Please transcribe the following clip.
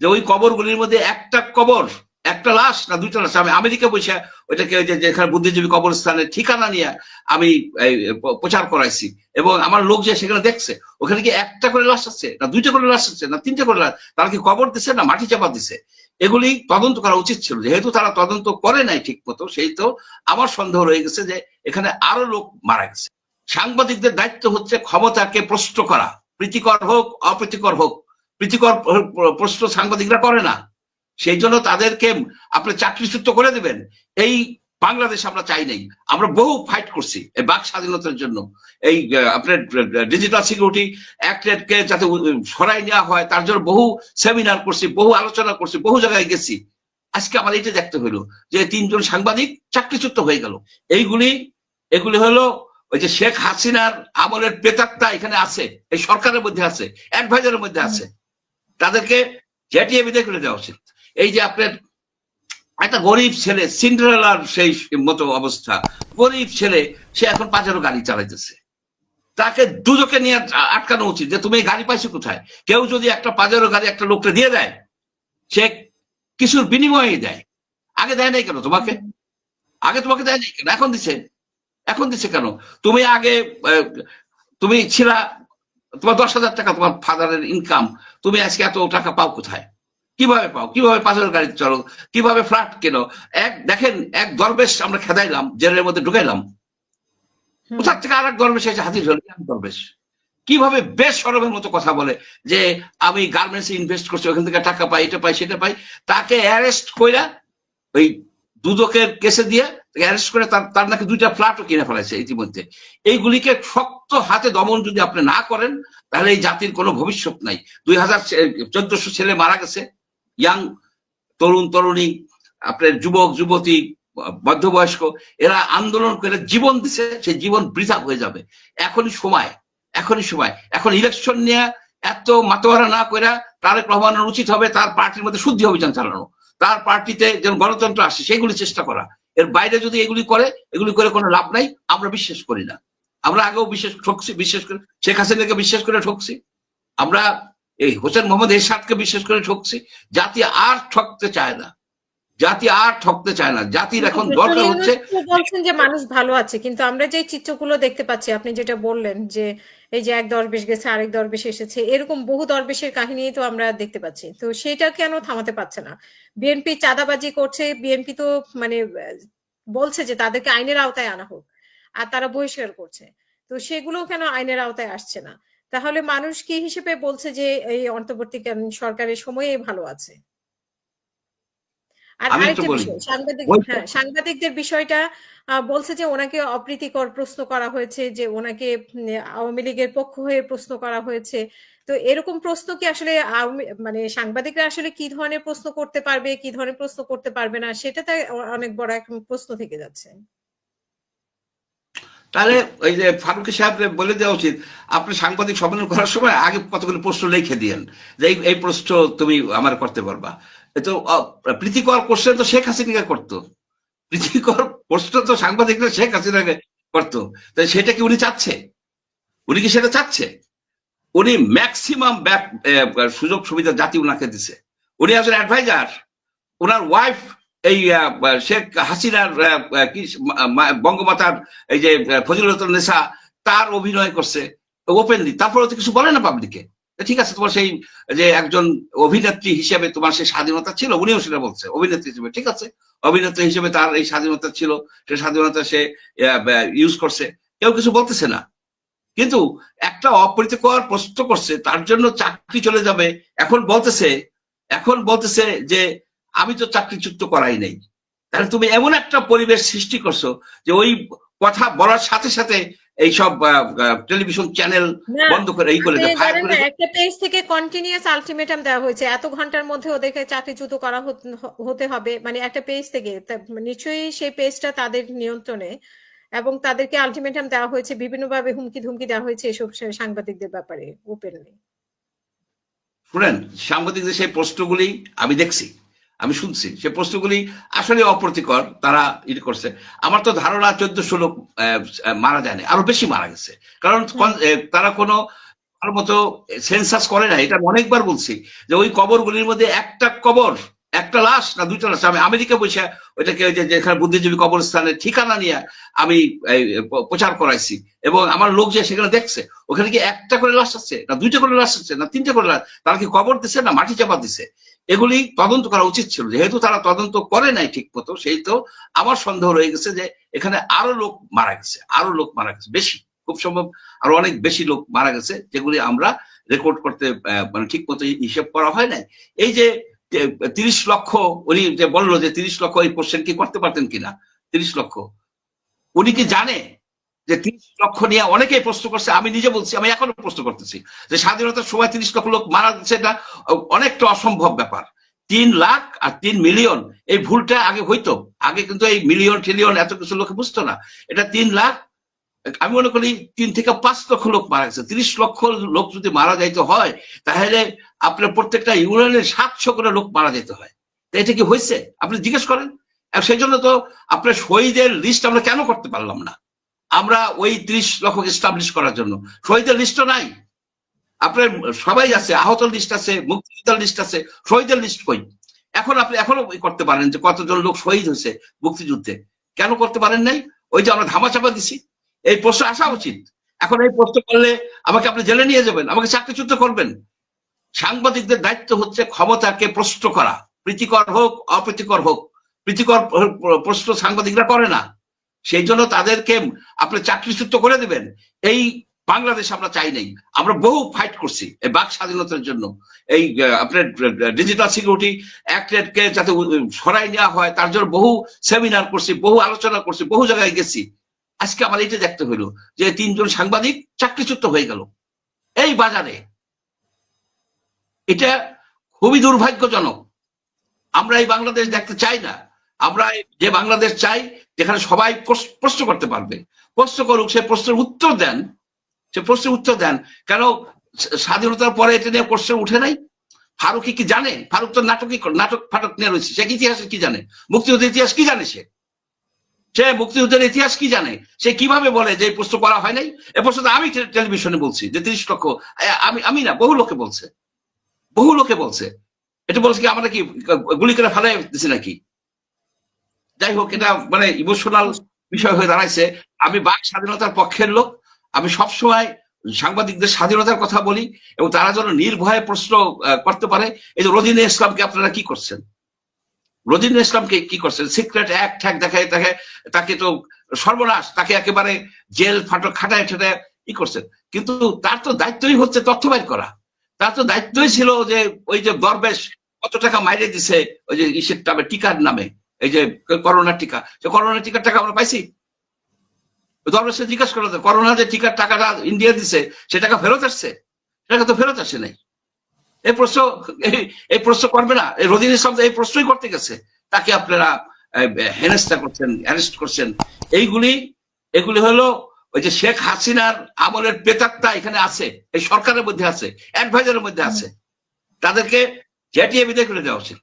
যে ওই কবরগুলির মধ্যে একটা কবর, একটা লাশ না দুইটা লাশ। আমি আমেরিকা বসে ওইটাকে ওই যেখানে বুদ্ধিজীবী কবরস্থানের ঠিকানা নিয়ে আমি প্রচার করাইছি, এবং আমার লোক যে সেখানে দেখছে ওখানে কি একটা করে লাশ আছে না দুইটা করে লাশ আছে না তিনটা করে লাশ, তারা কি কবর দিছে না মাটি চাপা দিছে? এগুলি তদন্ত করা উচিত ছিল। যেহেতু তারা তদন্ত করে নাই ঠিক মতো, সেই তো আমার সন্দেহ রয়ে গেছে যে এখানে আরো লোক মারা গেছে। সাংবাদিকদের দায়িত্ব হচ্ছে ক্ষমতাকে প্রশ্ন করা, প্রীতিকর হোক অপ্রীতিকর হোক। প্রীতিকর প্রশ্ন সাংবাদিকরা করে না, সেই জন্য তাদেরকে আপনি চাকরিচ্যুত করে দিবেন এই বাংলাদেশ আমরা চাই নাই। আমরা বহু ফাইট করছি এই বাক স্বাধীনতার জন্য, এই আপনার ডিজিটাল সিকিউরিটি অ্যাক্টকে যাতে সরাই নেওয়া হয় তার জন্য বহু সেমিনার করছি, বহু আলোচনা করছি, বহু জায়গায় গেছি। আজকে আমার এইটা দেখতে হইলো যে 3 জন সাংবাদিক চাকরিচ্যুত হয়ে গেল। এগুলি হলো ওই যে শেখ হাসিনার আমলের প্রেতাত্মা এখানে আছে, এই সরকারের মধ্যে আছে, অ্যাডভাইজারের মধ্যে আছে। তাদেরকে ঝেঁটিয়ে বিদায় করে দেওয়া উচিত। এই যে আপনার একটা গরিব ছেলে, সিন্ডারেলার সেই মতো অবস্থা, গরিব ছেলে, সে এখন পাজারো গাড়ি চালাইতেছে, তাকে দুজকে নিয়ে আটকানো উচিত যে তুমি গাড়ি পাইছো কোথায়। কেউ যদি একটা পাজারো গাড়ি একটা লোককে দিয়ে দেয়, সে কিছুর বিনিময়ে দেয়। আগে দেয় নাই কেন তোমাকে? আগে তোমাকে দেয় নাই কেন? এখন দিছে। এখন দিছে কেন? তুমি আগে তুমি ছিলা, তোমার 10,000 টাকা তোমার ফাদারের ইনকাম, তুমি আজকে এত টাকা পাও কোথায়? কিভাবে পাও? কিভাবে পাঁচের গাড়ি চলো? কিভাবে ফ্ল্যাট কেনো? দেখেন এক দরবেশ আমরা খেদাইলাম, জেলের মধ্যে ঢুকাইলাম, কোথার থেকে আর এক দরবেশ এসে হাজির হল। দরবেশ কিভাবে বেশ সরবের মতো কথা বলে যে আমি গার্মেন্টস ইনভেস্ট করছি, ওখান থেকে টাকা পাই, এটা পাই সেটা পাই। তাকে অ্যারেস্ট কইরা ওই দুদকের কেসে দিয়ে অ্যারেস্ট করে তার নাকি 2টা ফ্ল্যাটও কিনে ফেলাইছে ইতিমধ্যে। এইগুলিকে শক্ত হাতে দমন যদি আপনি না করেন, তাহলে এই জাতির কোনো ভবিষ্যৎ নাই। 1400 ছেলে মারা গেছে, ইয়াং তরুণ তরুণী, আপনার যুবক যুবতী, মধ্যবয়স্ক, এরা আন্দোলন করে জীবন দিছে, সেই জীবন বৃথা হয়ে যাবে। এখনই সময়, এখনই সময়। এখন ইলেকশন নিয়ে এত মাতোয়ারা না করে তারেক রহমানের উচিত হবে তার পার্টির মধ্যে শুদ্ধি অভিযান চালানো, তার পার্টিতে যেন গণতন্ত্র আসে সেগুলি চেষ্টা করা। এর বাইরে যদি এগুলি করে কোনো লাভ নাই। আমরা বিশ্বাস করি না, আমরা আগেও ঠকছি, বিশেষ করে শেখ হাসিনাকে বিশ্বাস করে ঠকছি, আমরা এই হোসেন মোহাম্মদ এরশাদকে বিশ্বাস করে ঠকছি। জাতি আর ঠকতে চায় না, জাতি আর ঠকতে চায় না। জাতির এখন দরকার হচ্ছে, বলছেন যে মানুষ ভালো আছে, কিন্তু আমরা যে চিত্রগুলো দেখতে পাচ্ছি, আপনি যেটা বললেন যে এই যে এক দরবেশ গেছে আরেক দরবেশ এসেছে, এরকম বহু দরবেশের কাহিনী তো আমরা দেখতে পাচ্ছি। তো সেটা কেন থামাতে পারছে না? বিএনপি চাঁদাবাজি করছে, বিএনপি তো মানে বলছে যে তাদেরকে আইনের আওতায় আনা হোক, আর তারা বহিষ্কার করছে। তো সেগুলো কেন আইনের আওতায় আসছে না? তাহলে মানুষ কি হিসেবে বলছে যে এই অন্তর্বর্তীকালীন সরকারের সময়ে ভালো আছে? আর আমি একটু আরেকটা বলি, বিষয়, সাংবাদিকদের বিষয়টা বলছে যে ওনাকে অপ্রীতিকর প্রশ্ন করা হয়েছে, যে ওনাকে আওয়ামী লীগের পক্ষ হয়ে প্রশ্ন করা হয়েছে। তো এরকম প্রশ্ন কি আসলে মানে সাংবাদিকরা আসলে কি ধরনের প্রশ্ন করতে পারবে, কি ধরনের প্রশ্ন করতে পারবে না, সেটাতে অনেক বড় একটা প্রশ্ন থেকে যাচ্ছে। তাহলে ওই যে ফারুকি সাহেব বলে দেওয়া উচিত, আপনি সাংবাদিক সম্মেলন করার সময় আগে কতগুলো প্রশ্ন লিখে দিয়েন যে এই প্রশ্ন তুমি আমার করতে পারবা। তো প্রীতিকর কোশ্চেন তো শেখ হাসিনাকে করতো, প্রীতিকর প্রশ্ন তো সাংবাদিকরা শেখ হাসিনাকে করতো। তো সেটা কি উনি চাচ্ছে? উনি কি সেটা চাচ্ছে? উনি ম্যাক্সিমাম সুযোগ সুবিধা জাতি উনাকে দিছে। উনি একজন অ্যাডভাইজার, ওনার ওয়াইফ এই শেখ হাসিনার কি বঙ্গমাতার এই যে ফজিলতুন্নেসা, তার অভিনয় করছে ওপেনলি, তারপরে তো কিছু বলে না পাবলিকে। ঠিক আছে, তোমার সেই যে একজন অভিনেত্রী হিসেবে তোমার সেই স্বাধীনতা ছিল, উনিও সেটা বলছে অভিনেত্রী হিসেবে। ঠিক আছে, অভিনেত্রী হিসেবে তার এই স্বাধীনতা ছিল, সে স্বাধীনতা সে ইউজ করছে, কেউ কিছু বলতেছে না। কিন্তু একটা অপ্রীতিকর প্রশ্ন করছে, তার জন্য চাকরি চলে যাবে। এখন বলতেছে যে আমি তো চাকরিচ্যুত করাই নাই। তাহলে তুমি এমন একটা পরিবেশ সৃষ্টি করছো যে ওই কথা বলার সাথে সাথে এইসব টেলিভিশন চ্যানেল বন্ধ করে এই করে ফায়ার করে। একটা পেজ থেকে কন্টিনিউয়াস আলটিমেটাম দেওয়া হয়েছে, এত ঘন্টার মধ্যে ওদেরকে চাকরিচ্যুত করা হতে হবে, মানে একটা পেজ থেকে। নিশ্চয়ই সেই পেজটা তাদের নিয়ন্ত্রণে, এবং তাদেরকে আলটিমেটাম দেওয়া হয়েছে, বিভিন্নভাবে হুমকি ধুমকি দেওয়া হয়েছে এসব সাংবাদিকদের ব্যাপারে ওপেনলি। শুনেন, সাংবাদিকদের সেই প্রশ্নগুলি আমি দেখছি, আমি শুনছি, সে প্রশ্নগুলি আসলে অপ্রীতিকর। তারা করছে। আমার তো ধারণা 1400 লোক মারা যায়নি, আরো বেশি মারা গেছে। কারণ তারা কোনো আমার মতো সেন্সাস করে না, এটা আমি অনেকবার বলছি যে ওই কবরগুলির মধ্যে একটা কবর, একটা লাশ না দুইটা লাশ। আমি আমেরিকা বসে ওইটাকে ওই যে যেখানে বুদ্ধিজীবী কবরস্থানের ঠিকানা নিয়ে আমি প্রচার করাইছি, এবং আমার লোক যে সেখানে দেখছে ওখানে কি একটা করে লাশ আছে না দুইটা করে লাশ আছে না তিনটা করে লাশ, তারা কি কবর দিছে না মাটি চাপা দিছে? এগুলি তদন্ত করা উচিত ছিল। যেহেতু তারা তদন্ত করে নাই ঠিক মতো, সেই তো আমার সন্দেহ রয়ে গেছে যে এখানে আরো লোক মারা গেছে, আরো লোক মারা গেছে, বেশি, খুব সম্ভব আরো অনেক বেশি লোক মারা গেছে, যেগুলি আমরা রেকর্ড করতে মানে ঠিক মতো হিসেব করা হয় নাই। এই যে 30 লক্ষ, উনি যে বললো যে 30 লক্ষ এই কোশ্চেন কি করতে পারতেন কিনা, 30 লক্ষ, উনি কি জানে যে 30 লক্ষ নিয়ে অনেকেই প্রশ্ন করছে? আমি নিজে বলছি, আমি এখনো প্রশ্ন করতেছি যে স্বাধীনতার সময় 30 লক্ষ লোক মারা যাচ্ছে, এটা অনেকটা অসম্ভব ব্যাপার। 3 লাখ আর 3 মিলিয়ন, এই ভুলটা আগে হইতো। আগে কিন্তু এই মিলিয়ন ট্রিলিয়ন এত কিছু লোকে বুঝতো না। এটা 3 লাখ, আমি মনে করি 3 থেকে 5 লক্ষ লোক মারা গেছে। 30 লক্ষ লোক যদি মারা যাইতে হয়, তাহলে আপনার প্রত্যেকটা ইউনিয়নের 700 করে লোক মারা যেতে হয়। এটা কি হয়েছে? আপনি জিজ্ঞেস করেন। সেই জন্য তো আপনার শহীদের লিস্ট আমরা কেন করতে পারলাম না? আমরা ওই 30 লক্ষকে এস্টাবলিশ করার জন্য শহীদের লিস্ট নাই। আপনার সবাই আছে, আহত লিস্ট আছে, মুক্তিযোদ্ধার লিস্ট আছে, শহীদের লিস্ট কই? এখন আপনি এখনো করতে পারেন যে কতজন লোক শহীদ হয়েছে মুক্তিযুদ্ধে, কেন করতে পারেন নাই? ওই যে আমরা ধামাচাপা দিছি। এই প্রশ্ন আসা উচিত। এখন এই প্রশ্ন করলে আমাকে আপনি জেলে নিয়ে যাবেন, আমাকে চাকরিচ্যুত করবেন। সাংবাদিকদের দায়িত্ব হচ্ছে ক্ষমতাকে প্রশ্ন করা, প্রীতিকর হোক অপ্রীতিকর হোক। প্রীতিকর প্রশ্ন সাংবাদিকরা করে না, সেই জন্য তাদেরকে আপনি চাকরিচ্যুত করে দিবেন। এই বাংলাদেশ আমরা চাই নাই। আমরা বহু ফাইট করছি এই বাক স্বাধীনতার জন্য। এই আপনার ডিজিটাল সিকিউরিটি অ্যাক্টকে যাতে সরাই নেওয়া হয় তার জন্য বহু সেমিনার করছি, বহু আলোচনা করছি, বহু জায়গায় গেছি। আজকে আমার এইটা দেখতে হইলো যে 3 জন সাংবাদিক চাকরিচ্যুত হয়ে গেল এই বাজারে। এটা খুবই দুর্ভাগ্যজনক। আমরা এই বাংলাদেশ দেখতে চাই না। আমরা যে বাংলাদেশ চাই যেখানে সবাই প্রশ্ন করতে পারবে। প্রশ্ন করুক, সে প্রশ্নের উত্তর দেন, সে প্রশ্নের উত্তর দেন। কেন স্বাধীনতার পরে এটা নিয়ে প্রশ্ন উঠে নাই? ফারুকি কি জানে? ফারুক তো নাটক ফাটক নিয়ে রয়েছে, সে ইতিহাসের কি জানে? মুক্তিযুদ্ধের ইতিহাস কি জানে? সে মুক্তিযুদ্ধের ইতিহাস কি জানে? সে কিভাবে বলে যে প্রশ্ন করা হয় নাই? এ প্রশ্ন আমি টেলিভিশনে বলছি যে 30 লক্ষ, আমি না, বহু লোকে বলছে, বহু লোকে বলছে। এটা বলছে কি আমরা কি গুলি করে ফেলাই দিচ্ছি নাকি? যাই হোক, এটা মানে ইমোশনাল বিষয় হয়ে দাঁড়াইছে। আমি বাক স্বাধীনতার পক্ষের লোক। আমি সবসময় সাংবাদিকদের স্বাধীনতার কথা বলি এবং তারা যেন নির্ভয়ে প্রশ্ন করতে পারে। এই যে রোজিনা ইসলামকে আপনারা কি করছেন? রোজিনা ইসলামকে কি করছেন? সিক্রেট এক ঠ্যাক দেখায় তাকে তো সর্বনাশ, তাকে একেবারে জেল ফাটক খাটায় ঠাটায় ই করছেন। কিন্তু তার তো দায়িত্বই হচ্ছে তথ্য বাইর করা। তার তো দায়িত্বই ছিল যে ওই যে দরবেশ কত টাকা মাইরে দিছে ওই যে ইসের নামে, টিকার নামে, এই যে করোনার টিকা, যে করোনার টিকার টাকা আমরা পাইছি? দরবেশকে জিজ্ঞাসা করা, করোনা যে টিকার টাকাটা ইন্ডিয়া দিছে সে টাকা ফেরত আসছে? টাকা তো ফেরত আসে নাই। এই প্রশ্ন করবে না? রোজিনা ইসলাম এই প্রশ্নই করতে গেছে, তাকে আপনারা হেনস্থা করছেন, অ্যারেস্ট করছেন। এগুলি হলো ওই যে শেখ হাসিনার আমলের প্রেতাত্মা এখানে আছে, এই সরকারের মধ্যে আছে, অ্যাডভাইজারের মধ্যে আছে। তাদেরকে ঝেঁটিয়ে বিদায় করে দেওয়া উচিত।